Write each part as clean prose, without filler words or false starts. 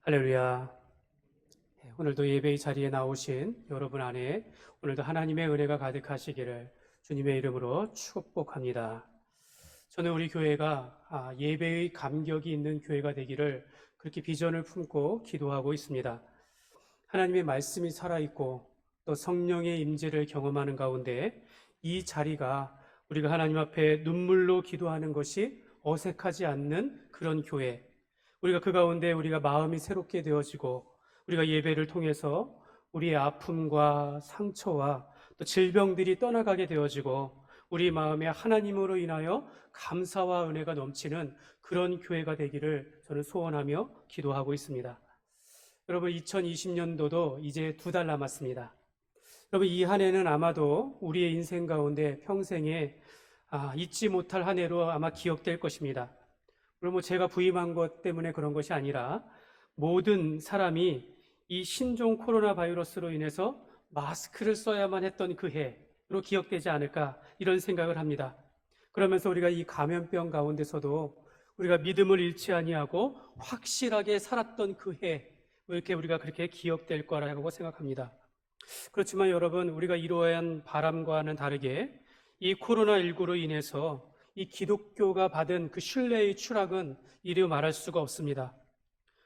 할렐루야. 오늘도 예배의 자리에 나오신 여러분 안에 오늘도 하나님의 은혜가 가득하시기를 주님의 이름으로 축복합니다. 저는 우리 교회가 예배의 감격이 있는 교회가 되기를 그렇게 비전을 품고 기도하고 있습니다. 하나님의 말씀이 살아있고 또 성령의 임재를 경험하는 가운데 이 자리가 우리가 하나님 앞에 눈물로 기도하는 것이 어색하지 않는 그런 교회, 우리가 그 가운데 우리가 마음이 새롭게 되어지고 우리가 예배를 통해서 우리의 아픔과 상처와 또 질병들이 떠나가게 되어지고 우리 마음에 하나님으로 인하여 감사와 은혜가 넘치는 그런 교회가 되기를 저는 소원하며 기도하고 있습니다. 여러분, 2020년도도 이제 2달 남았습니다. 여러분, 이 한 해는 아마도 우리의 인생 가운데 평생에 잊지 못할 한 해로 아마 기억될 것입니다. 물론 제가 부임한 것 때문에 그런 것이 아니라 모든 사람이 이 신종 코로나 바이러스로 인해서 마스크를 써야만 했던 그 해로 기억되지 않을까, 이런 생각을 합니다. 그러면서 우리가 이 감염병 가운데서도 우리가 믿음을 잃지 아니하고 확실하게 살았던 그 해, 이렇게 우리가 그렇게 기억될 거라고 생각합니다. 그렇지만 여러분, 우리가 이러한 바람과는 다르게 이 코로나19로 인해서 이 기독교가 받은 그 신뢰의 추락은 이루 말할 수가 없습니다.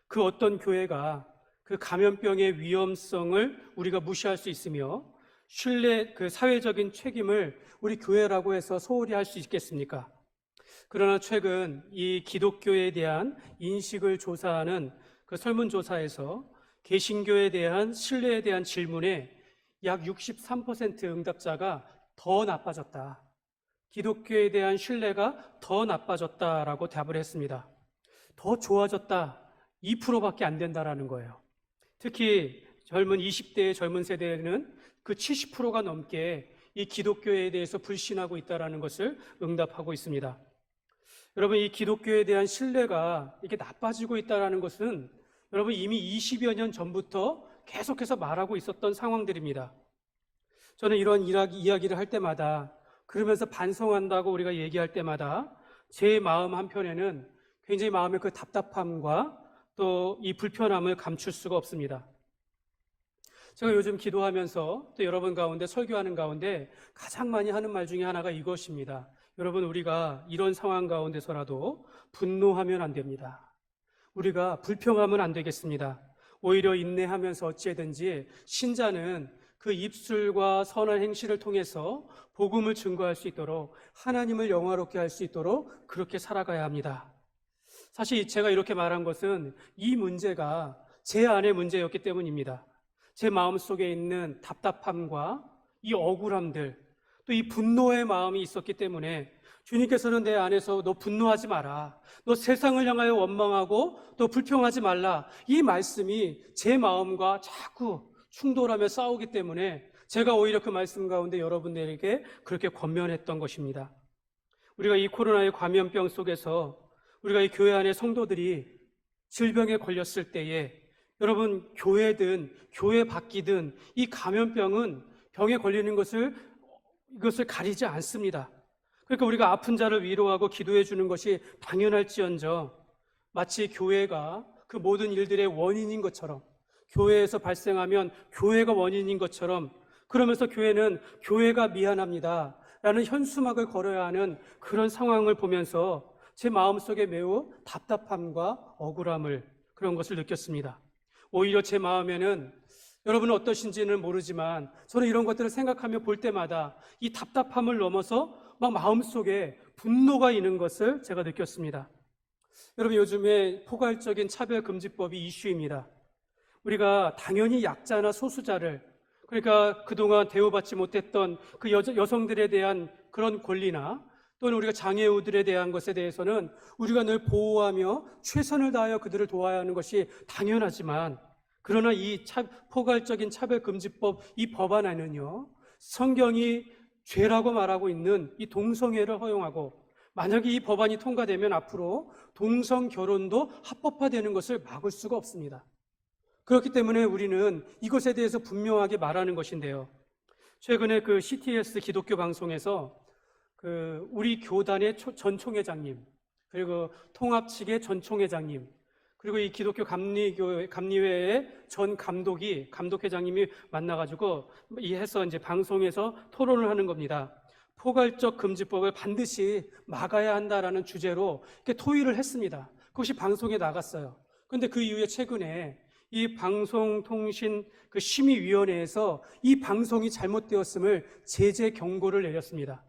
그 어떤 교회가 그 감염병의 위험성을 우리가 무시할 수 있으며 신뢰, 그 사회적인 책임을 우리 교회라고 해서 소홀히 할 수 있겠습니까? 그러나 최근 이 기독교에 대한 인식을 조사하는 그 설문조사에서 개신교에 대한 신뢰에 대한 질문에 약 63% 응답자가 더 나빠졌다, 기독교에 대한 신뢰가 더 나빠졌다라고 답을 했습니다. 더 좋아졌다, 2%밖에 안 된다라는 거예요. 특히 젊은 20대의 젊은 세대는 그 70%가 넘게 이 기독교에 대해서 불신하고 있다라는 것을 응답하고 있습니다. 여러분, 이 기독교에 대한 신뢰가 이렇게 나빠지고 있다라는 것은 여러분 이미 20여 년 전부터 계속해서 말하고 있었던 상황들입니다. 저는 이런 이야기를 할 때마다, 그러면서 반성한다고 우리가 얘기할 때마다 제 마음 한편에는 굉장히 마음의 그 답답함과 또 이 불편함을 감출 수가 없습니다. 제가 요즘 기도하면서 또 여러분 가운데 설교하는 가운데 가장 많이 하는 말 중에 하나가 이것입니다. 여러분, 우리가 이런 상황 가운데서라도 분노하면 안 됩니다. 우리가 불평하면 안 되겠습니다. 오히려 인내하면서 어찌든지 신자는 그 입술과 선한 행실을 통해서 복음을 증거할 수 있도록, 하나님을 영화롭게 할 수 있도록 그렇게 살아가야 합니다. 사실 제가 이렇게 말한 것은 이 문제가 제 안의 문제였기 때문입니다. 제 마음속에 있는 답답함과 이 억울함들, 또 이 분노의 마음이 있었기 때문에 주님께서는 내 안에서 너 분노하지 마라, 너 세상을 향하여 원망하고 또 불평하지 말라, 이 말씀이 제 마음과 자꾸 충돌하며 싸우기 때문에 제가 오히려 그 말씀 가운데 여러분들에게 그렇게 권면했던 것입니다. 우리가 이 코로나의 감염병 속에서 우리가 이 교회 안의 성도들이 질병에 걸렸을 때에 여러분, 교회든 교회 밖이든 이 감염병은 병에 걸리는 이것을 가리지 않습니다. 그러니까 우리가 아픈 자를 위로하고 기도해 주는 것이 당연할지언정 마치 교회가 그 모든 일들의 원인인 것처럼, 교회에서 발생하면 교회가 원인인 것처럼, 그러면서 교회는 교회가 미안합니다 라는 현수막을 걸어야 하는 그런 상황을 보면서 제 마음속에 매우 답답함과 억울함을, 그런 것을 느꼈습니다. 오히려 제 마음에는, 여러분은 어떠신지는 모르지만 저는 이런 것들을 생각하며 볼 때마다 이 답답함을 넘어서 막 마음속에 분노가 있는 것을 제가 느꼈습니다. 여러분, 요즘에 포괄적인 차별금지법이 이슈입니다. 우리가 당연히 약자나 소수자를, 그러니까 그동안 대우받지 못했던 그 여성들에 대한 그런 권리나 또는 우리가 장애우들에 대한 것에 대해서는 우리가 늘 보호하며 최선을 다하여 그들을 도와야 하는 것이 당연하지만, 그러나 이 포괄적인 차별금지법, 이 법안 안에는요, 성경이 죄라고 말하고 있는 이 동성애를 허용하고, 만약에 이 법안이 통과되면 앞으로 동성 결혼도 합법화되는 것을 막을 수가 없습니다. 그렇기 때문에 우리는 이것에 대해서 분명하게 말하는 것인데요, 최근에 그 CTS 기독교 방송에서 우리 교단의 전 총회장님, 그리고 통합 측의 전 총회장님, 그리고 이 기독교 감리회의 전 감독회장님이 만나가지고 해서 이제 방송에서 토론을 하는 겁니다. 포괄적 금지법을 반드시 막아야 한다라는 주제로 이렇게 토의를 했습니다. 그것이 방송에 나갔어요. 그런데 그 이후에 최근에 이 방송통신 그 심의위원회에서 이 방송이 잘못되었음을 제재 경고를 내렸습니다.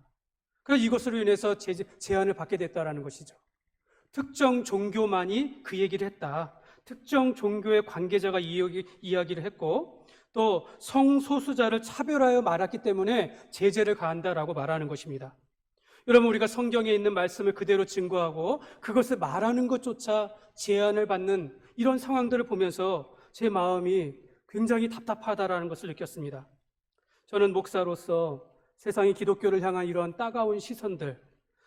그래서 이것으로 인해서 제한을 받게 됐다라는 것이죠. 특정 종교만이 그 얘기를 했다. 특정 종교의 관계자가 이야기를 했고 또 성소수자를 차별하여 말았기 때문에 제재를 가한다라고 말하는 것입니다. 여러분, 우리가 성경에 있는 말씀을 그대로 증거하고 그것을 말하는 것조차 제한을 받는 이런 상황들을 보면서 제 마음이 굉장히 답답하다라는 것을 느꼈습니다. 저는 목사로서 세상의 기독교를 향한 이런 따가운 시선들,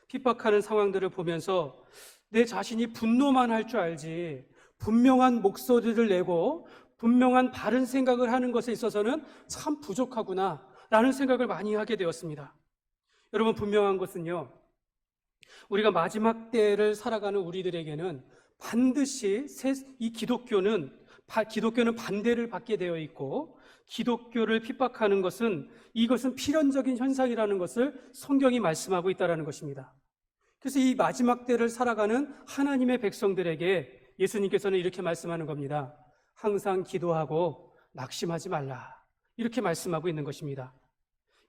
핍박하는 상황들을 보면서 내 자신이 분노만 할 줄 알지 분명한 목소리를 내고 분명한 바른 생각을 하는 것에 있어서는 참 부족하구나 라는 생각을 많이 하게 되었습니다. 여러분, 분명한 것은요, 우리가 마지막 때를 살아가는 우리들에게는 반드시 이 기독교는 반대를 받게 되어 있고 기독교를 핍박하는 것은 이것은 필연적인 현상이라는 것을 성경이 말씀하고 있다는 것입니다. 그래서 이 마지막 때를 살아가는 하나님의 백성들에게 예수님께서는 이렇게 말씀하는 겁니다. 항상 기도하고 낙심하지 말라. 이렇게 말씀하고 있는 것입니다.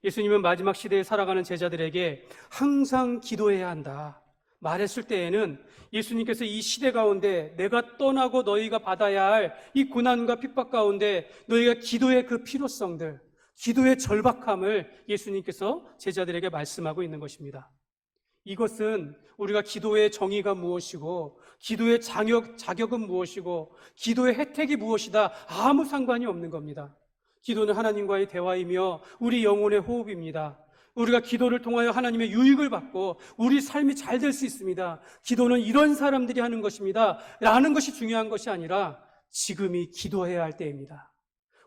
예수님은 마지막 시대에 살아가는 제자들에게 항상 기도해야 한다 말했을 때에는 예수님께서 이 시대 가운데 내가 떠나고 너희가 받아야 할 이 고난과 핍박 가운데 너희가 기도의 그 필요성들, 기도의 절박함을 예수님께서 제자들에게 말씀하고 있는 것입니다. 이것은 우리가 기도의 정의가 무엇이고 기도의 자격은 무엇이고 기도의 혜택이 무엇이다 아무 상관이 없는 겁니다. 기도는 하나님과의 대화이며 우리 영혼의 호흡입니다. 우리가 기도를 통하여 하나님의 유익을 받고 우리 삶이 잘 될 수 있습니다. 기도는 이런 사람들이 하는 것입니다 라는 것이 중요한 것이 아니라 지금이 기도해야 할 때입니다.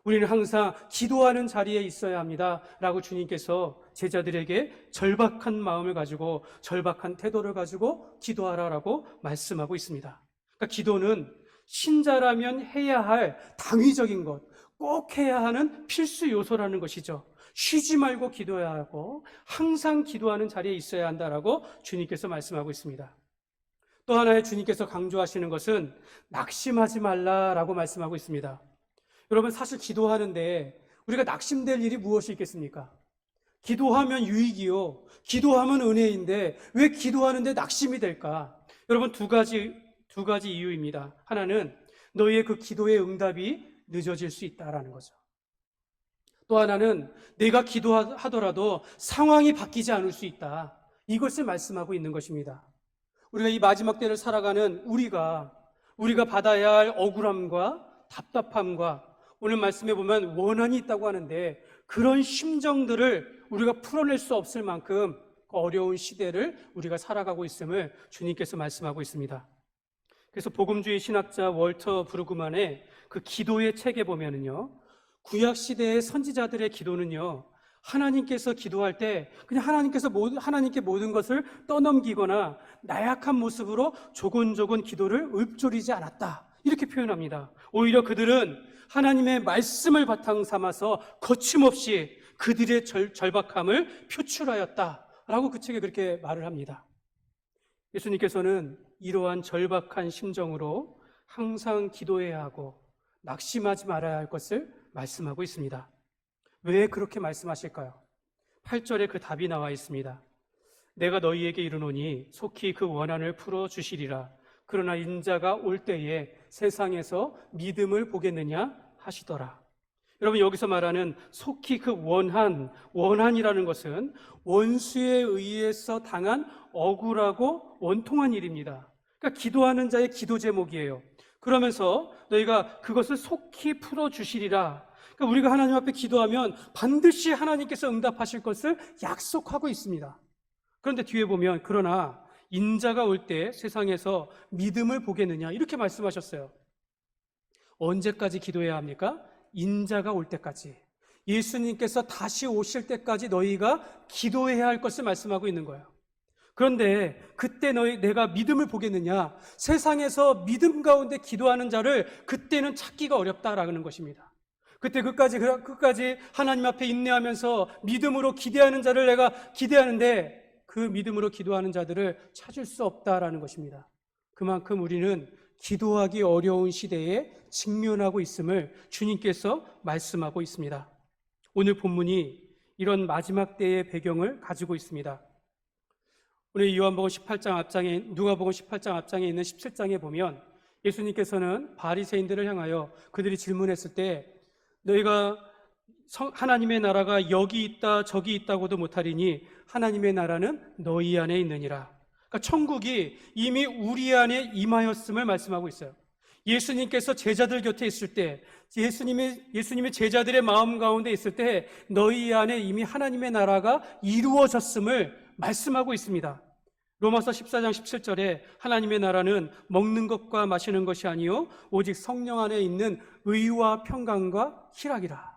우리는 항상 기도하는 자리에 있어야 합니다 라고 주님께서 제자들에게 절박한 마음을 가지고 절박한 태도를 가지고 기도하라라고 말씀하고 있습니다. 그러니까 기도는 신자라면 해야 할 당위적인 것, 꼭 해야 하는 필수 요소라는 것이죠. 쉬지 말고 기도해야 하고 항상 기도하는 자리에 있어야 한다라고 주님께서 말씀하고 있습니다. 또 하나의 주님께서 강조하시는 것은 낙심하지 말라라고 말씀하고 있습니다. 여러분, 사실 기도하는데 우리가 낙심될 일이 무엇이 있겠습니까? 기도하면 유익이요, 기도하면 은혜인데 왜 기도하는데 낙심이 될까? 여러분, 두 가지 이유입니다. 하나는 너희의 그 기도의 응답이 늦어질 수 있다라는 거죠. 또 하나는 내가 기도하더라도 상황이 바뀌지 않을 수 있다. 이것을 말씀하고 있는 것입니다. 우리가 이 마지막 때를 살아가는 우리가 받아야 할 억울함과 답답함과 오늘 말씀해 보면 원한이 있다고 하는데 그런 심정들을 우리가 풀어낼 수 없을 만큼 어려운 시대를 우리가 살아가고 있음을 주님께서 말씀하고 있습니다. 그래서 복음주의 신학자 월터 브루그만의 그 기도의 책에 보면은요, 구약 시대의 선지자들의 기도는요, 하나님께서 기도할 때 그냥 하나님께 모든 것을 떠넘기거나 나약한 모습으로 조곤조곤 기도를 읊조리지 않았다 이렇게 표현합니다. 오히려 그들은 하나님의 말씀을 바탕 삼아서 거침없이 그들의 절박함을 표출하였다라고 그 책에 그렇게 말을 합니다. 예수님께서는 이러한 절박한 심정으로 항상 기도해야 하고 낙심하지 말아야 할 것을 말씀하고 있습니다. 왜 그렇게 말씀하실까요? 8절에 그 답이 나와 있습니다. 내가 너희에게 이르노니 속히 그 원한을 풀어주시리라. 그러나 인자가 올 때에 세상에서 믿음을 보겠느냐 하시더라. 여러분, 여기서 말하는 속히 그 원한이라는 것은 원수에 의해서 당한 억울하고 원통한 일입니다. 그러니까 기도하는 자의 기도 제목이에요. 그러면서 너희가 그것을 속히 풀어주시리라. 그러니까 우리가 하나님 앞에 기도하면 반드시 하나님께서 응답하실 것을 약속하고 있습니다. 그런데 뒤에 보면 그러나 인자가 올 때 세상에서 믿음을 보겠느냐 이렇게 말씀하셨어요. 언제까지 기도해야 합니까? 인자가 올 때까지, 예수님께서 다시 오실 때까지 너희가 기도해야 할 것을 말씀하고 있는 거예요. 그런데 그때 내가 믿음을 보겠느냐? 세상에서 믿음 가운데 기도하는 자를 그때는 찾기가 어렵다라는 것입니다. 그때 끝까지 하나님 앞에 인내하면서 믿음으로 기대하는 자를 내가 기대하는데 그 믿음으로 기도하는 자들을 찾을 수 없다라는 것입니다. 그만큼 우리는 기도하기 어려운 시대에 직면하고 있음을 주님께서 말씀하고 있습니다. 오늘 본문이 이런 마지막 때의 배경을 가지고 있습니다. 오늘 누가복음 18장 앞장에 있는 17장에 보면 예수님께서는 바리새인들을 향하여 그들이 질문했을 때 너희가 하나님의 나라가 여기 있다 저기 있다고도 못하리니 하나님의 나라는 너희 안에 있느니라. 그러니까 천국이 이미 우리 안에 임하였음을 말씀하고 있어요. 예수님께서 제자들 곁에 있을 때, 예수님이 제자들의 마음 가운데 있을 때 너희 안에 이미 하나님의 나라가 이루어졌음을 말씀하고 있습니다. 로마서 14장 17절에 하나님의 나라는 먹는 것과 마시는 것이 아니요 오직 성령 안에 있는 의와 평강과 희락이라.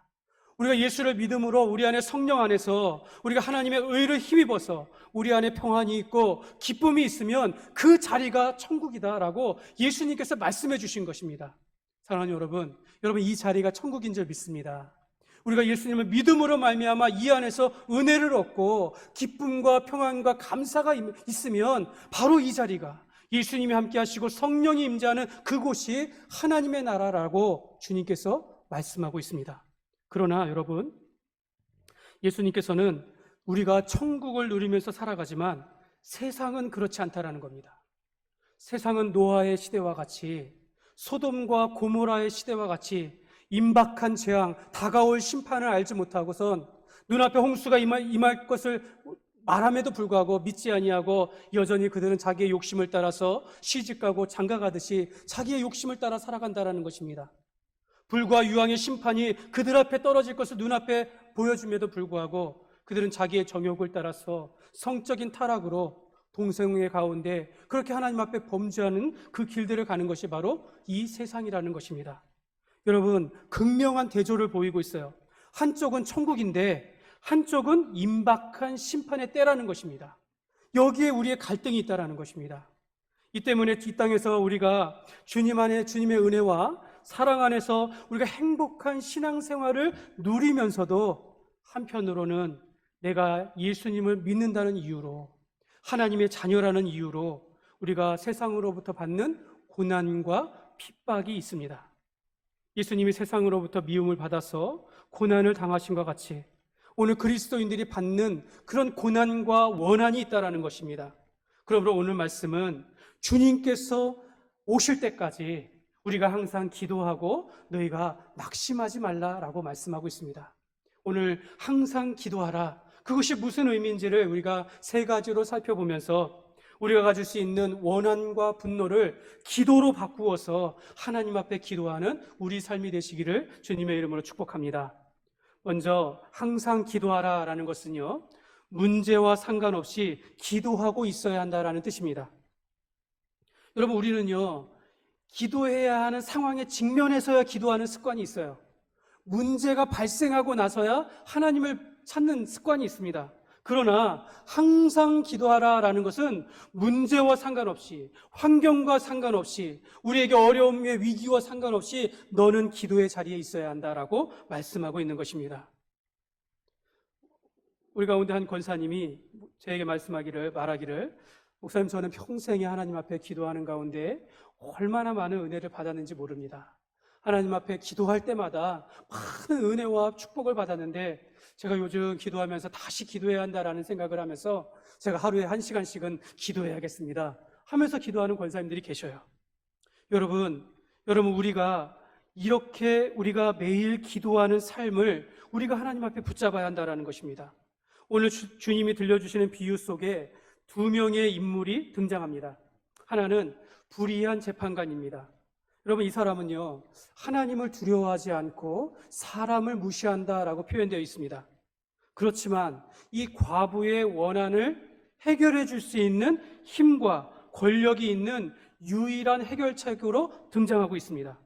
우리가 예수를 믿음으로 우리 안에 성령 안에서 우리가 하나님의 의를 힘입어서 우리 안에 평안이 있고 기쁨이 있으면 그 자리가 천국이다라고 예수님께서 말씀해 주신 것입니다. 사랑하는 여러분 이 자리가 천국인 줄 믿습니다. 우리가 예수님을 믿음으로 말미암아 이 안에서 은혜를 얻고 기쁨과 평안과 감사가 있으면 바로 이 자리가 예수님이 함께 하시고 성령이 임재하는 그곳이 하나님의 나라라고 주님께서 말씀하고 있습니다. 그러나 여러분, 예수님께서는 우리가 천국을 누리면서 살아가지만 세상은 그렇지 않다라는 겁니다. 세상은 노아의 시대와 같이 소돔과 고모라의 시대와 같이 임박한 재앙, 다가올 심판을 알지 못하고선 눈앞에 홍수가 임할 것을 말함에도 불구하고 믿지 아니하고 여전히 그들은 자기의 욕심을 따라서 시집가고 장가가듯이 자기의 욕심을 따라 살아간다는 것입니다. 불과 유황의 심판이 그들 앞에 떨어질 것을 눈앞에 보여줌에도 불구하고 그들은 자기의 정욕을 따라서 성적인 타락으로 동성애 가운데 그렇게 하나님 앞에 범죄하는 그 길들을 가는 것이 바로 이 세상이라는 것입니다. 여러분, 극명한 대조를 보이고 있어요. 한쪽은 천국인데 한쪽은 임박한 심판의 때라는 것입니다. 여기에 우리의 갈등이 있다는 것입니다. 이 때문에 이 땅에서 우리가 주님 안에 주님의 은혜와 사랑 안에서 우리가 행복한 신앙생활을 누리면서도 한편으로는 내가 예수님을 믿는다는 이유로 하나님의 자녀라는 이유로 우리가 세상으로부터 받는 고난과 핍박이 있습니다. 예수님이 세상으로부터 미움을 받아서 고난을 당하신 것 같이 오늘 그리스도인들이 받는 그런 고난과 원한이 있다는 것입니다. 그러므로 오늘 말씀은 주님께서 오실 때까지 우리가 항상 기도하고 너희가 낙심하지 말라라고 말씀하고 있습니다. 오늘 항상 기도하라. 그것이 무슨 의미인지를 우리가 세 가지로 살펴보면서 우리가 가질 수 있는 원한과 분노를 기도로 바꾸어서 하나님 앞에 기도하는 우리 삶이 되시기를 주님의 이름으로 축복합니다. 먼저 항상 기도하라라는 것은요, 문제와 상관없이 기도하고 있어야 한다라는 뜻입니다. 여러분, 우리는요, 기도해야 하는 상황에 직면해서야 기도하는 습관이 있어요. 문제가 발생하고 나서야 하나님을 찾는 습관이 있습니다. 그러나 항상 기도하라라는 것은 문제와 상관없이, 환경과 상관없이, 우리에게 어려움의 위기와 상관없이 너는 기도의 자리에 있어야 한다라고 말씀하고 있는 것입니다. 우리 가운데 한 권사님이 저에게 말하기를 목사님, 저는 평생에 하나님 앞에 기도하는 가운데 얼마나 많은 은혜를 받았는지 모릅니다. 하나님 앞에 기도할 때마다 많은 은혜와 축복을 받았는데 제가 요즘 기도하면서 다시 기도해야 한다라는 생각을 하면서 제가 하루에 1시간씩은 기도해야겠습니다 하면서 기도하는 권사님들이 계셔요. 여러분 우리가 매일 기도하는 삶을 우리가 하나님 앞에 붙잡아야 한다는 것입니다. 오늘 주님이 들려주시는 비유 속에 두 명의 인물이 등장합니다. 하나는 불의한 재판관입니다. 여러분, 이 사람은요, 하나님을 두려워하지 않고 사람을 무시한다라고 표현되어 있습니다. 그렇지만 이 과부의 원한을 해결해 줄 수 있는 힘과 권력이 있는 유일한 해결책으로 등장하고 있습니다.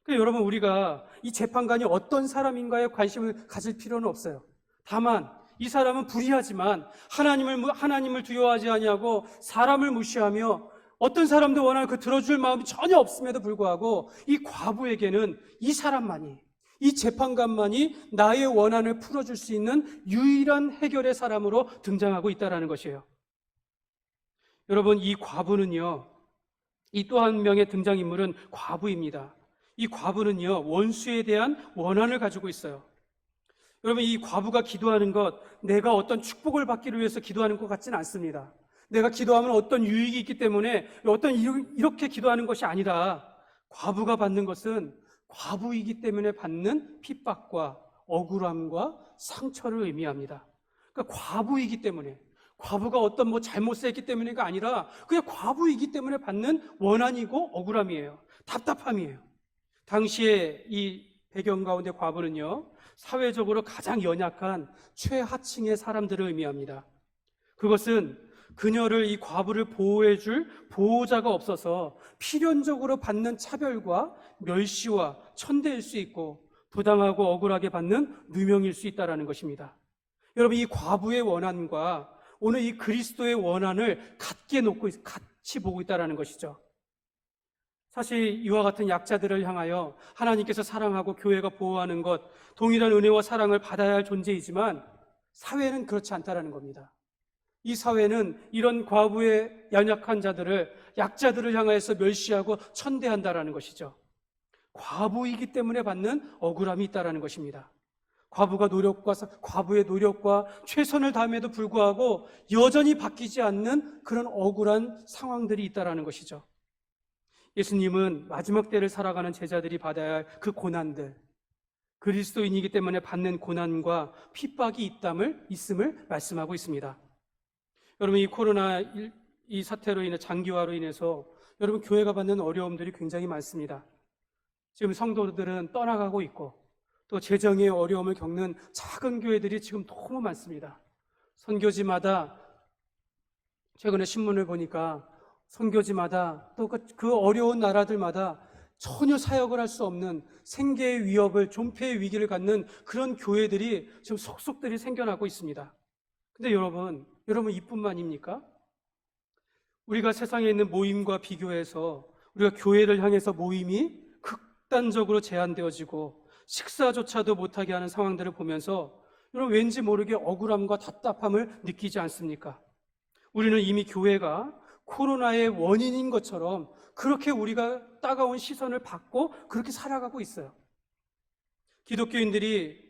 그래서 여러분, 우리가 이 재판관이 어떤 사람인가에 관심을 가질 필요는 없어요. 다만 이 사람은 불의하지만 하나님을 두려워하지 아니하고 사람을 무시하며 어떤 사람도 원하는 그 들어줄 마음이 전혀 없음에도 불구하고 이 과부에게는 이 사람만이, 이 재판관만이 나의 원한을 풀어줄 수 있는 유일한 해결의 사람으로 등장하고 있다는 것이에요. 여러분, 이 과부는요, 이 또 한 명의 등장인물은 과부입니다. 이 과부는요, 원수에 대한 원한을 가지고 있어요. 여러분, 이 과부가 기도하는 것, 내가 어떤 축복을 받기를 위해서 기도하는 것 같지는 않습니다. 내가 기도하면 어떤 유익이 있기 때문에 이렇게 기도하는 것이 아니라, 과부가 받는 것은 과부이기 때문에 받는 핍박과 억울함과 상처를 의미합니다. 그러니까 과부이기 때문에, 과부가 어떤 잘못을 했기 때문에가 아니라 그냥 과부이기 때문에 받는 원한이고 억울함이에요. 답답함이에요. 당시에 이 배경 가운데 과부는요, 사회적으로 가장 연약한 최하층의 사람들을 의미합니다. 그것은 그녀를, 이 과부를 보호해줄 보호자가 없어서 필연적으로 받는 차별과 멸시와 천대일 수 있고 부당하고 억울하게 받는 누명일 수 있다는 것입니다. 여러분, 이 과부의 원한과 오늘 이 그리스도의 원한을 같이 보고 있다는 것이죠. 사실 이와 같은 약자들을 향하여 하나님께서 사랑하고 교회가 보호하는 것, 동일한 은혜와 사랑을 받아야 할 존재이지만 사회는 그렇지 않다는 겁니다. 이 사회는 이런 과부의 연약한 자들을, 약자들을 향하여서 멸시하고 천대한다는 것이죠. 과부이기 때문에 받는 억울함이 있다는 것입니다. 과부의 노력과 최선을 다함에도 불구하고 여전히 바뀌지 않는 그런 억울한 상황들이 있다는 것이죠. 예수님은 마지막 때를 살아가는 제자들이 받아야 할 그 고난들, 그리스도인이기 때문에 받는 고난과 핍박이 있음을 말씀하고 있습니다. 여러분, 이 코로나 이 사태로 인해 장기화로 인해서 여러분 교회가 받는 어려움들이 굉장히 많습니다. 지금 성도들은 떠나가고 있고 또 재정의 어려움을 겪는 작은 교회들이 지금 너무 많습니다. 선교지마다, 최근에 신문을 보니까 선교지마다 또 그 어려운 나라들마다 전혀 사역을 할 수 없는 생계의 위협을, 존폐의 위기를 갖는 그런 교회들이 지금 속속들이 생겨나고 있습니다. 근데 여러분 이뿐만입니까? 우리가 세상에 있는 모임과 비교해서 우리가 교회를 향해서 모임이 극단적으로 제한되어지고 식사조차도 못하게 하는 상황들을 보면서 여러분 왠지 모르게 억울함과 답답함을 느끼지 않습니까? 우리는 이미 교회가 코로나의 원인인 것처럼 그렇게 우리가 따가운 시선을 받고 그렇게 살아가고 있어요. 기독교인들이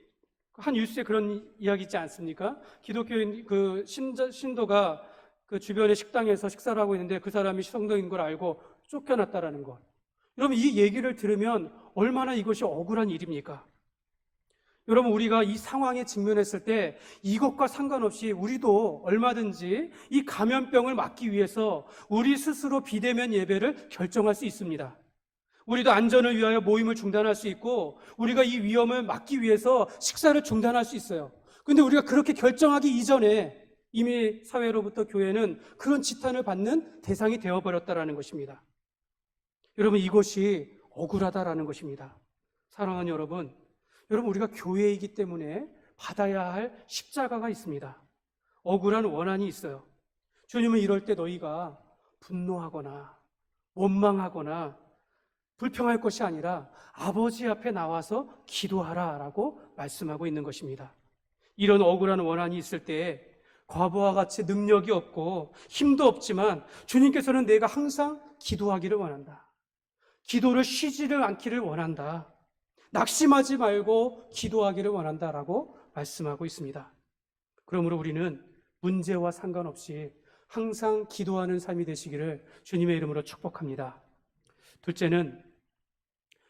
한 뉴스에 그런 이야기 있지 않습니까? 기독교인 신도가 그 주변의 식당에서 식사를 하고 있는데 그 사람이 성도인 걸 알고 쫓겨났다라는 것. 여러분, 이 얘기를 들으면 얼마나 이것이 억울한 일입니까? 여러분, 우리가 이 상황에 직면했을 때 이것과 상관없이 우리도 얼마든지 이 감염병을 막기 위해서 우리 스스로 비대면 예배를 결정할 수 있습니다. 우리도 안전을 위하여 모임을 중단할 수 있고 우리가 이 위험을 막기 위해서 식사를 중단할 수 있어요. 그런데 우리가 그렇게 결정하기 이전에 이미 사회로부터 교회는 그런 지탄을 받는 대상이 되어버렸다는 것입니다. 여러분, 이것이 억울하다라는 것입니다. 사랑하는 여러분, 우리가 교회이기 때문에 받아야 할 십자가가 있습니다. 억울한 원한이 있어요. 주님은 이럴 때 너희가 분노하거나 원망하거나 불평할 것이 아니라 아버지 앞에 나와서 기도하라라고 말씀하고 있는 것입니다. 이런 억울한 원한이 있을 때 과부와 같이 능력이 없고 힘도 없지만 주님께서는 내가 항상 기도하기를 원한다. 기도를 쉬지를 않기를 원한다. 낙심하지 말고 기도하기를 원한다라고 말씀하고 있습니다. 그러므로 우리는 문제와 상관없이 항상 기도하는 삶이 되시기를 주님의 이름으로 축복합니다. 둘째는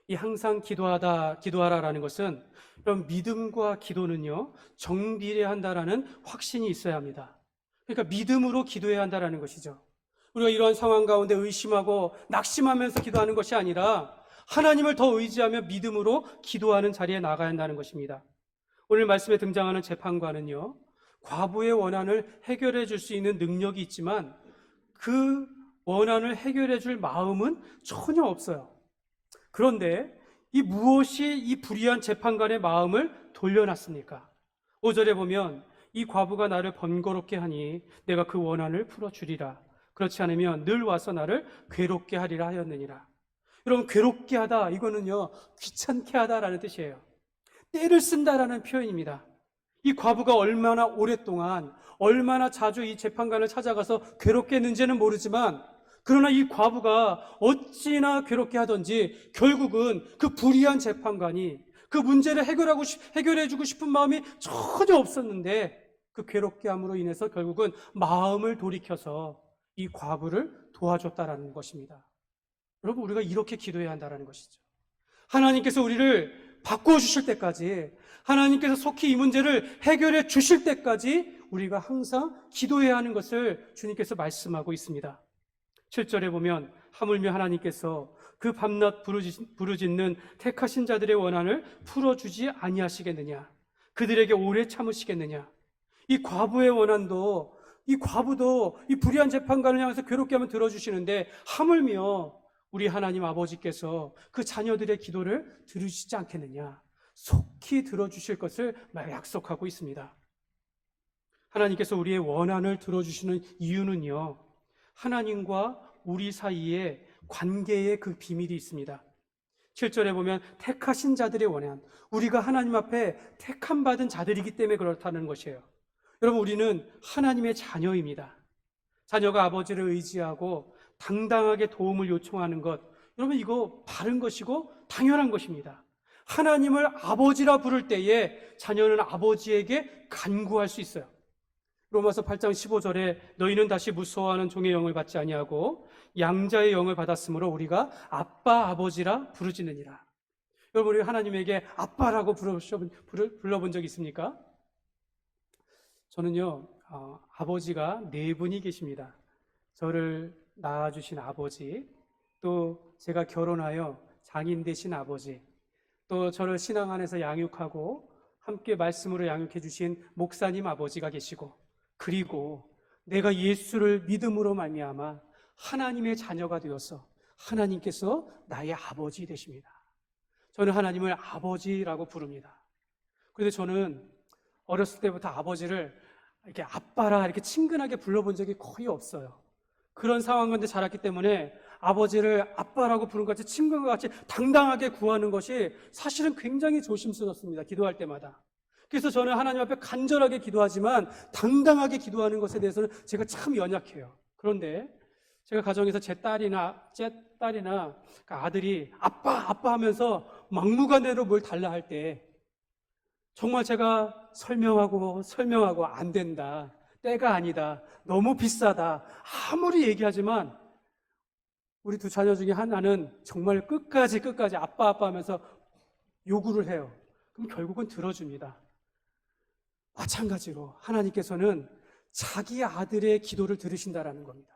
이 항상 기도하라라는 것은 그럼 믿음과 기도는요 정비례한다라는 확신이 있어야 합니다. 그러니까 믿음으로 기도해야 한다라는 것이죠. 우리가 이러한 상황 가운데 의심하고 낙심하면서 기도하는 것이 아니라 하나님을 더 의지하며 믿음으로 기도하는 자리에 나가야 한다는 것입니다. 오늘 말씀에 등장하는 재판관은요 과부의 원한을 해결해 줄 수 있는 능력이 있지만 그 원한을 해결해 줄 마음은 전혀 없어요. 그런데 무엇이 이 불의한 재판관의 마음을 돌려놨습니까? 5절에 보면 이 과부가 나를 번거롭게 하니 내가 그 원한을 풀어주리라. 그렇지 않으면 늘 와서 나를 괴롭게 하리라 하였느니라. 여러분, 괴롭게 하다, 이거는요, 귀찮게 하다라는 뜻이에요. 때를 쓴다라는 표현입니다. 이 과부가 얼마나 오랫동안, 얼마나 자주 이 재판관을 찾아가서 괴롭게 했는지는 모르지만, 그러나 이 과부가 어찌나 괴롭게 하던지 결국은 그 불의한 재판관이 그 문제를 해결해주고 싶은 마음이 전혀 없었는데, 그 괴롭게 함으로 인해서 결국은 마음을 돌이켜서 이 과부를 도와줬다라는 것입니다. 여러분, 우리가 이렇게 기도해야 한다는 것이죠. 하나님께서 우리를 바꿔주실 때까지, 하나님께서 속히 이 문제를 해결해 주실 때까지 우리가 항상 기도해야 하는 것을 주님께서 말씀하고 있습니다. 7절에 보면 하물며 하나님께서 그 밤낮 부르짖는 택하신 자들의 원한을 풀어주지 아니하시겠느냐, 그들에게 오래 참으시겠느냐. 이 과부의 원한도, 이 과부도 이 불의한 재판관을 향해서 괴롭게 하면 들어주시는데, 하물며 우리 하나님 아버지께서 그 자녀들의 기도를 들으시지 않겠느냐, 속히 들어주실 것을 약속하고 있습니다. 하나님께서 우리의 원한을 들어주시는 이유는요, 하나님과 우리 사이에 관계에 그 비밀이 있습니다. 7절에 보면 택하신 자들의 원한, 우리가 하나님 앞에 택함받은 자들이기 때문에 그렇다는 것이에요. 여러분, 우리는 하나님의 자녀입니다. 자녀가 아버지를 의지하고 당당하게 도움을 요청하는 것, 여러분, 이거 바른 것이고 당연한 것입니다. 하나님을 아버지라 부를 때에 자녀는 아버지에게 간구할 수 있어요. 로마서 8장 15절에 너희는 다시 무서워하는 종의 영을 받지 아니하고 양자의 영을 받았으므로 우리가 아빠 아버지라 부르짖느니라. 여러분, 우리 하나님에게 아빠라고 불러본 적 있습니까? 저는요, 아버지가 네 분이 계십니다. 저를 낳아주신 아버지, 또 제가 결혼하여 장인 되신 아버지, 또 저를 신앙 안에서 양육하고 함께 말씀으로 양육해 주신 목사님 아버지가 계시고, 그리고 내가 예수를 믿음으로 말미암아 하나님의 자녀가 되어서 하나님께서 나의 아버지 되십니다. 저는 하나님을 아버지라고 부릅니다. 그런데 저는 어렸을 때부터 아버지를 이렇게 아빠라 이렇게 친근하게 불러본 적이 거의 없어요. 그런 상황 가운데 자랐기 때문에 아버지를 아빠라고 부르는 것 같이 친근과 같이 당당하게 구하는 것이 사실은 굉장히 조심스럽습니다. 기도할 때마다. 그래서 저는 하나님 앞에 간절하게 기도하지만 당당하게 기도하는 것에 대해서는 제가 참 연약해요. 그런데 제가 가정에서 제 딸이나 아들이 아빠 하면서 막무가내로 뭘 달라 할 때 정말 제가 설명하고 안 된다, 때가 아니다, 너무 비싸다 아무리 얘기하지만 우리 두 자녀 중에 하나는 정말 끝까지 아빠 하면서 요구를 해요. 그럼 결국은 들어줍니다. 마찬가지로 하나님께서는 자기 아들의 기도를 들으신다라는 겁니다.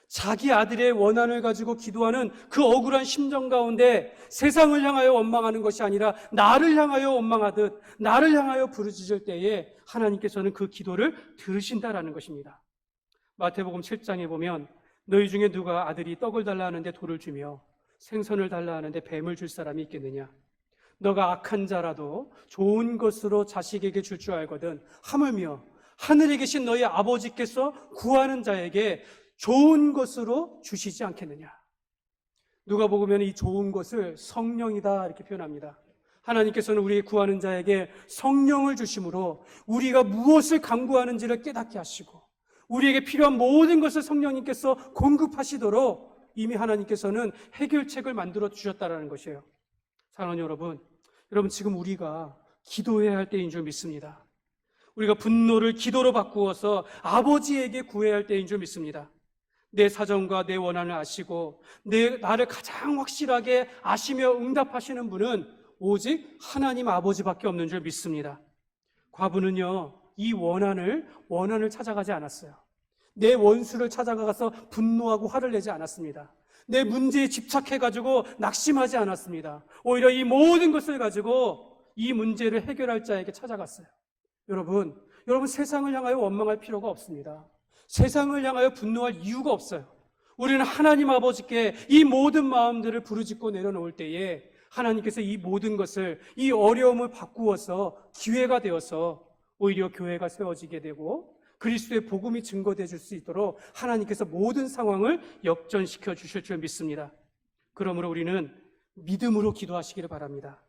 자기 아들의 원한을 가지고 기도하는 그 억울한 심정 가운데 세상을 향하여 원망하는 것이 아니라 나를 향하여 원망하듯 나를 향하여 부르짖을 때에 하나님께서는 그 기도를 들으신다라는 것입니다. 마태복음 7장에 보면 너희 중에 누가 아들이 떡을 달라 하는데 돌을 주며 생선을 달라 하는데 뱀을 줄 사람이 있겠느냐? 너가 악한 자라도 좋은 것으로 자식에게 줄 줄 알거든 하물며 하늘에 계신 너희 아버지께서 구하는 자에게 좋은 것으로 주시지 않겠느냐. 누가복음에는 이 좋은 것을 성령이다 이렇게 표현합니다. 하나님께서는 우리 구하는 자에게 성령을 주심으로 우리가 무엇을 간구하는지를 깨닫게 하시고 우리에게 필요한 모든 것을 성령님께서 공급하시도록 이미 하나님께서는 해결책을 만들어 주셨다는 것이에요. 사랑하는 여러분 지금 우리가 기도해야 할 때인 줄 믿습니다. 우리가 분노를 기도로 바꾸어서 아버지에게 구해야 할 때인 줄 믿습니다. 내 사정과 내 원한을 아시고 나를 가장 확실하게 아시며 응답하시는 분은 오직 하나님 아버지밖에 없는 줄 믿습니다. 과부는요, 이 원한을 찾아가지 않았어요. 내 원수를 찾아가서 분노하고 화를 내지 않았습니다. 내 문제에 집착해가지고 낙심하지 않았습니다. 오히려 이 모든 것을 가지고 이 문제를 해결할 자에게 찾아갔어요. 여러분 세상을 향하여 원망할 필요가 없습니다. 세상을 향하여 분노할 이유가 없어요. 우리는 하나님 아버지께 이 모든 마음들을 부르짖고 내려놓을 때에 하나님께서 이 모든 것을, 이 어려움을 바꾸어서 기회가 되어서 오히려 교회가 세워지게 되고 그리스도의 복음이 증거되어 줄 수 있도록 하나님께서 모든 상황을 역전시켜 주실 줄 믿습니다. 그러므로 우리는 믿음으로 기도하시기를 바랍니다.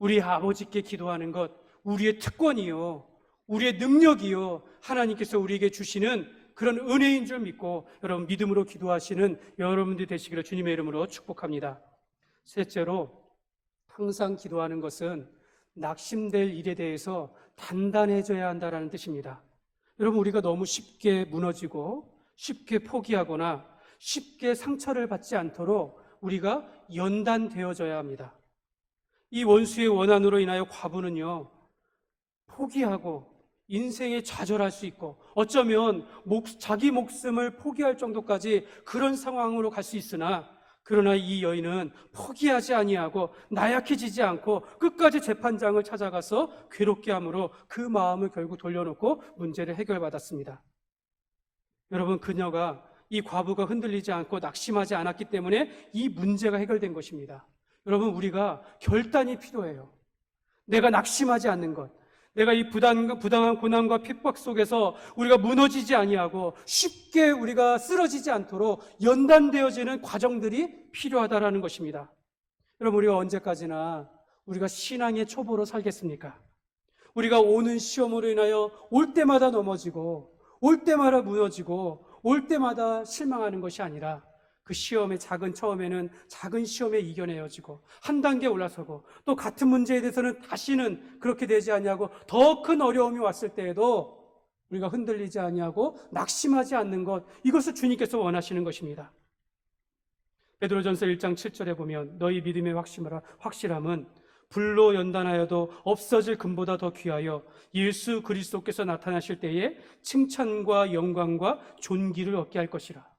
우리 아버지께 기도하는 것 우리의 특권이요, 우리의 능력이요, 하나님께서 우리에게 주시는 그런 은혜인 줄 믿고 여러분 믿음으로 기도하시는 여러분들이 되시기를 주님의 이름으로 축복합니다. 셋째로, 항상 기도하는 것은 낙심될 일에 대해서 단단해져야 한다는 뜻입니다. 여러분, 우리가 너무 쉽게 무너지고 쉽게 포기하거나 쉽게 상처를 받지 않도록 우리가 연단되어져야 합니다. 이 원수의 원한으로 인하여 과부는요, 포기하고 인생에 좌절할 수 있고 어쩌면 자기 목숨을 포기할 정도까지 그런 상황으로 갈 수 있으나, 그러나 이 여인은 포기하지 아니하고 나약해지지 않고 끝까지 재판장을 찾아가서 괴롭게 함으로 그 마음을 결국 돌려놓고 문제를 해결받았습니다. 여러분, 그녀가, 이 과부가 흔들리지 않고 낙심하지 않았기 때문에 이 문제가 해결된 것입니다. 여러분, 우리가 결단이 필요해요. 내가 낙심하지 않는 것, 내가 이 부당한 고난과 핍박 속에서 우리가 무너지지 아니하고 쉽게 우리가 쓰러지지 않도록 연단되어지는 과정들이 필요하다라는 것입니다. 여러분, 우리가 언제까지나 우리가 신앙의 초보로 살겠습니까? 우리가 오는 시험으로 인하여 올 때마다 넘어지고 올 때마다 무너지고 올 때마다 실망하는 것이 아니라 그 시험의 처음에는 작은 시험에 이겨내어지고 한 단계 올라서고 또 같은 문제에 대해서는 다시는 그렇게 되지 아니하고 더 큰 어려움이 왔을 때에도 우리가 흔들리지 아니하고 낙심하지 않는 것, 이것을 주님께서 원하시는 것입니다. 베드로전서 1장 7절에 보면 너희 믿음의 확실함은 불로 연단하여도 없어질 금보다 더 귀하여 예수 그리스도께서 나타나실 때에 칭찬과 영광과 존귀를 얻게 할 것이라.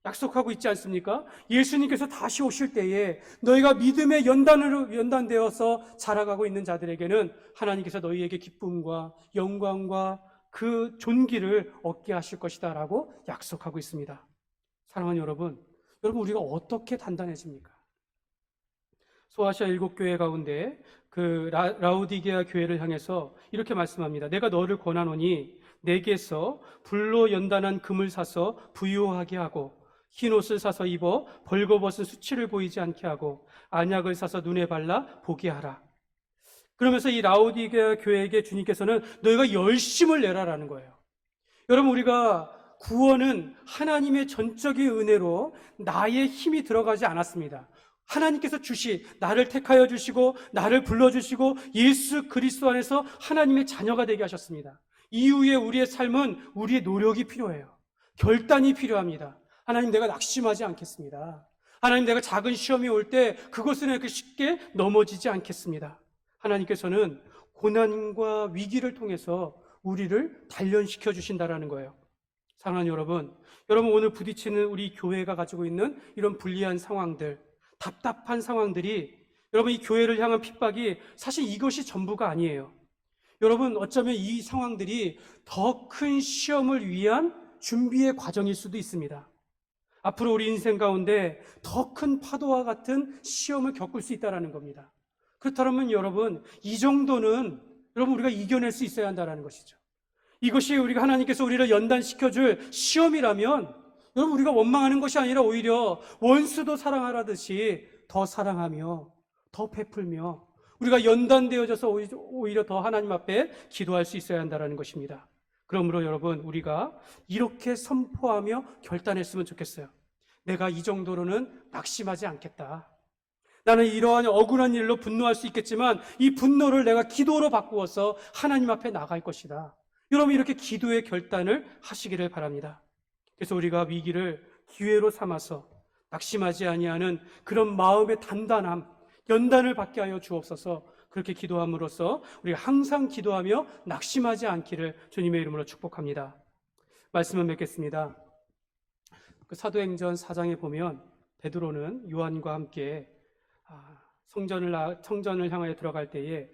약속하고 있지 않습니까? 예수님께서 다시 오실 때에 너희가 믿음의 연단되어서 자라가고 있는 자들에게는 하나님께서 너희에게 기쁨과 영광과 그 존귀를 얻게 하실 것이다 라고 약속하고 있습니다. 사랑하는 여러분, 우리가 어떻게 단단해집니까? 소아시아 7교회 가운데 그 라우디게아 교회를 향해서 이렇게 말씀합니다. 내가 너를 권하노니 내게서 불로 연단한 금을 사서 부유하게 하고 흰 옷을 사서 입어 벌거벗은 수치를 보이지 않게 하고 안약을 사서 눈에 발라 보게 하라. 그러면서 이 라우디게아 교회에게 주님께서는 너희가 열심을 내라라는 거예요. 여러분, 우리가 구원은 하나님의 전적인 은혜로 나의 힘이 들어가지 않았습니다. 하나님께서 나를 택하여 주시고 나를 불러주시고 예수 그리스도 안에서 하나님의 자녀가 되게 하셨습니다. 이후에 우리의 삶은 우리의 노력이 필요해요. 결단이 필요합니다. 하나님, 내가 낙심하지 않겠습니다. 하나님, 내가 작은 시험이 올 때 그것은 이렇게 쉽게 넘어지지 않겠습니다. 하나님께서는 고난과 위기를 통해서 우리를 단련시켜 주신다라는 거예요. 사랑하는 여러분 오늘 부딪히는 우리 교회가 가지고 있는 이런 불리한 상황들, 답답한 상황들이, 여러분, 이 교회를 향한 핍박이 사실 이것이 전부가 아니에요. 여러분, 어쩌면 이 상황들이 더 큰 시험을 위한 준비의 과정일 수도 있습니다. 앞으로 우리 인생 가운데 더 큰 파도와 같은 시험을 겪을 수 있다는 겁니다. 그렇다면 여러분, 이 정도는 우리가 이겨낼 수 있어야 한다는 것이죠. 이것이 우리가 하나님께서 우리를 연단시켜줄 시험이라면 여러분, 우리가 원망하는 것이 아니라 오히려 원수도 사랑하라듯이 더 사랑하며 더 베풀며 우리가 연단되어져서 오히려 더 하나님 앞에 기도할 수 있어야 한다는 것입니다. 그러므로 여러분, 우리가 이렇게 선포하며 결단했으면 좋겠어요. 내가 이 정도로는 낙심하지 않겠다. 나는 이러한 억울한 일로 분노할 수 있겠지만 이 분노를 내가 기도로 바꾸어서 하나님 앞에 나갈 것이다. 여러분, 이렇게 기도의 결단을 하시기를 바랍니다. 그래서 우리가 위기를 기회로 삼아서 낙심하지 아니하는 그런 마음의 단단함, 연단을 받게 하여 주옵소서. 그렇게 기도함으로써 우리가 항상 기도하며 낙심하지 않기를 주님의 이름으로 축복합니다. 말씀을 맺겠습니다. 그 사도행전 4장에 보면 베드로는 요한과 함께 성전을 향하여 들어갈 때에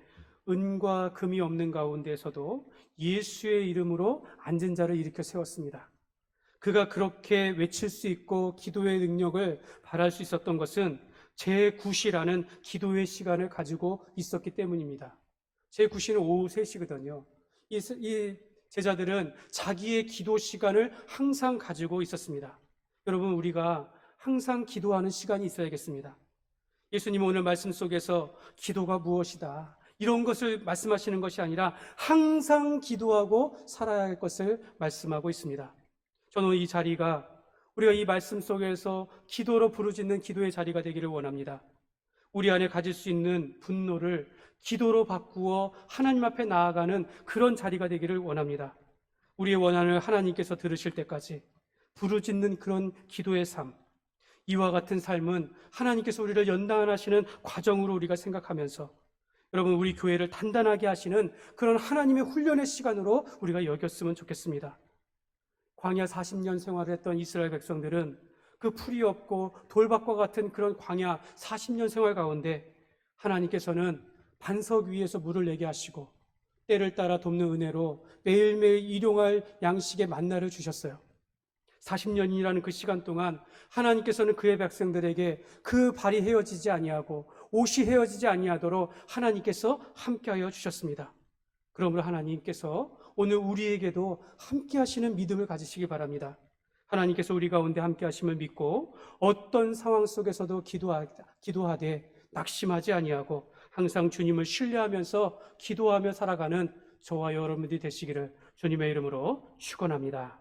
은과 금이 없는 가운데에서도 예수의 이름으로 앉은 자를 일으켜 세웠습니다. 그가 그렇게 외칠 수 있고 기도의 능력을 발할 수 있었던 것은 제9시라는 기도의 시간을 가지고 있었기 때문입니다. 제9시는 오후 3시거든요. 이 제자들은 자기의 기도 시간을 항상 가지고 있었습니다. 여러분, 우리가 항상 기도하는 시간이 있어야겠습니다. 예수님은 오늘 말씀 속에서 기도가 무엇이다, 이런 것을 말씀하시는 것이 아니라 항상 기도하고 살아야 할 것을 말씀하고 있습니다. 저는 이 자리가 우리가 이 말씀 속에서 기도로 부르짖는 기도의 자리가 되기를 원합니다. 우리 안에 가질 수 있는 분노를 기도로 바꾸어 하나님 앞에 나아가는 그런 자리가 되기를 원합니다. 우리의 원한을 하나님께서 들으실 때까지 부르짖는 그런 기도의 삶, 이와 같은 삶은 하나님께서 우리를 연단하시는 과정으로 우리가 생각하면서 여러분, 우리 교회를 단단하게 하시는 그런 하나님의 훈련의 시간으로 우리가 여겼으면 좋겠습니다. 광야 40년 생활을 했던 이스라엘 백성들은 그 풀이 없고 돌밭과 같은 그런 광야 40년 생활 가운데 하나님께서는 반석 위에서 물을 내게 하시고 때를 따라 돕는 은혜로 매일매일 일용할 양식의 만나를 주셨어요. 40년이라는 그 시간 동안 하나님께서는 그의 백성들에게 그 발이 헤어지지 아니하고 옷이 헤어지지 아니하도록 하나님께서 함께하여 주셨습니다. 그러므로 하나님께서 오늘 우리에게도 함께 하시는 믿음을 가지시기 바랍니다. 하나님께서 우리 가운데 함께 하심을 믿고 어떤 상황 속에서도 기도하되 낙심하지 아니하고 항상 주님을 신뢰하면서 기도하며 살아가는 저와 여러분들이 되시기를 주님의 이름으로 축원합니다.